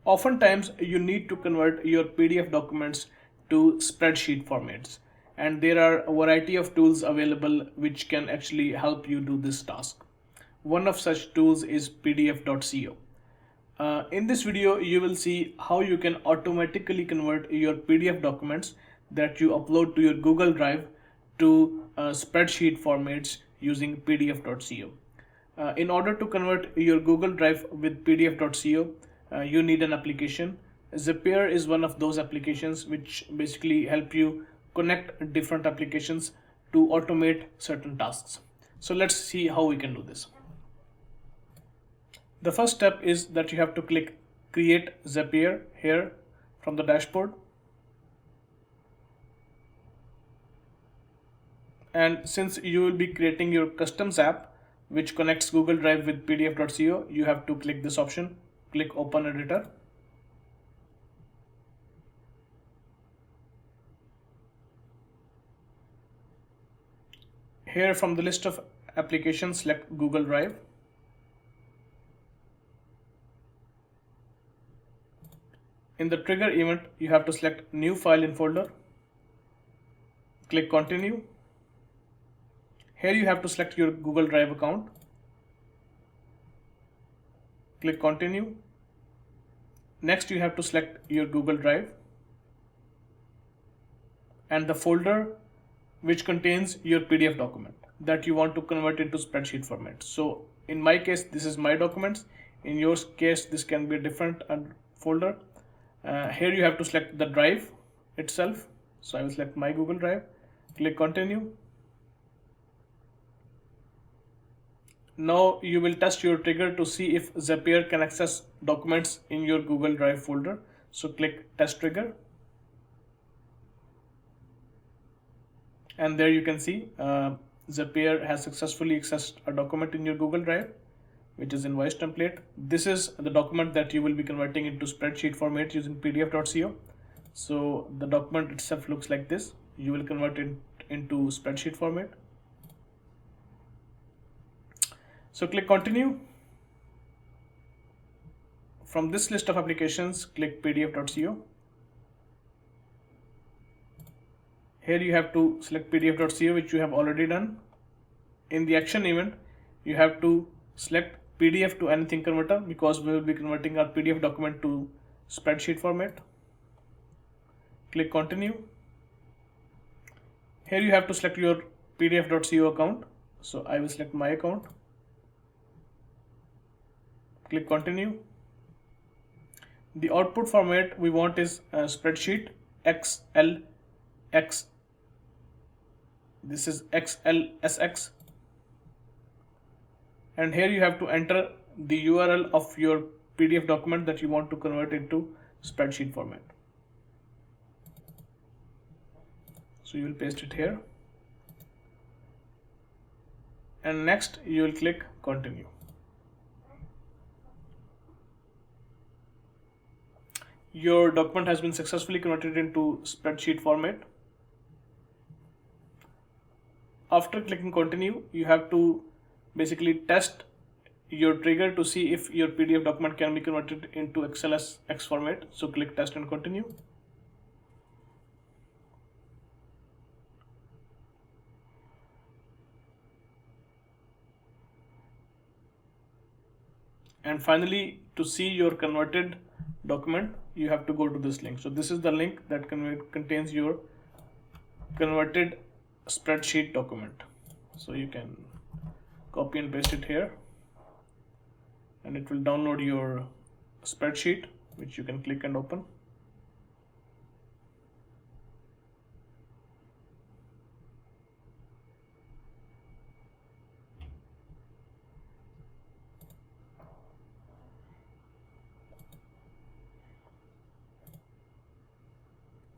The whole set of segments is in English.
Oftentimes, you need to convert your PDF documents to spreadsheet formats, and there are a variety of tools available which can actually help you do this task. One of such tools is PDF.co. In this video, you will see how you can automatically convert your PDF documents that you upload to your Google Drive to spreadsheet formats using PDF.co. In order to convert your Google Drive with PDF.co, you need an application. Zapier is one of those applications which basically help you connect different applications to automate certain tasks. So let's see how we can do this. The first step is that you have to click Create Zapier here from the dashboard. And since you will be creating your custom app which connects Google Drive with PDF.co, you have to click this option, click Open Editor. Here from the list of applications, select Google Drive. In the trigger event, you have to select New File in Folder. Click Continue. Here you have to select your Google Drive account. Click Continue. Next, you have to select your Google Drive and the folder which contains your PDF document that you want to convert into spreadsheet format. So in my case, this is my documents. In your case, this can be a different folder. Here you have to select the drive itself. So I will select my Google Drive. Click Continue. Now you will test your trigger to see if Zapier can access documents in your Google Drive folder. So click Test Trigger. And there you can see Zapier has successfully accessed a document in your Google Drive, which is invoice template. This is the document that you will be converting into spreadsheet format using PDF.co. So the document itself looks like this. You will convert it into spreadsheet format. So click Continue. From this list of applications, click PDF.co. Here you have to select PDF.co, which you have already done. In the action event, you have to select PDF to anything converter because we will be converting our PDF document to spreadsheet format. Click Continue. Here you have to select your PDF.co account. So I will select my account. Click Continue. The output format we want is spreadsheet XLX. This is XLSX. And here you have to enter the URL of your PDF document that you want to convert into spreadsheet format. So you will paste it here. And next you will click Continue. Your document has been successfully converted into spreadsheet format. After clicking Continue, you have to basically test your trigger to see if your PDF document can be converted into XLSX format. So click Test and Continue. And finally, to see your converted document, you have to go to this link. So this is the link that contains your converted spreadsheet document. So you can copy and paste it here, and it will download your spreadsheet, which you can click and open.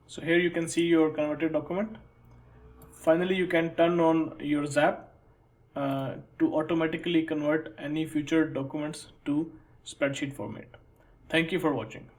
So here you can see your converted document. Finally, you can turn on your Zap to automatically convert any future documents to spreadsheet format. Thank you for watching.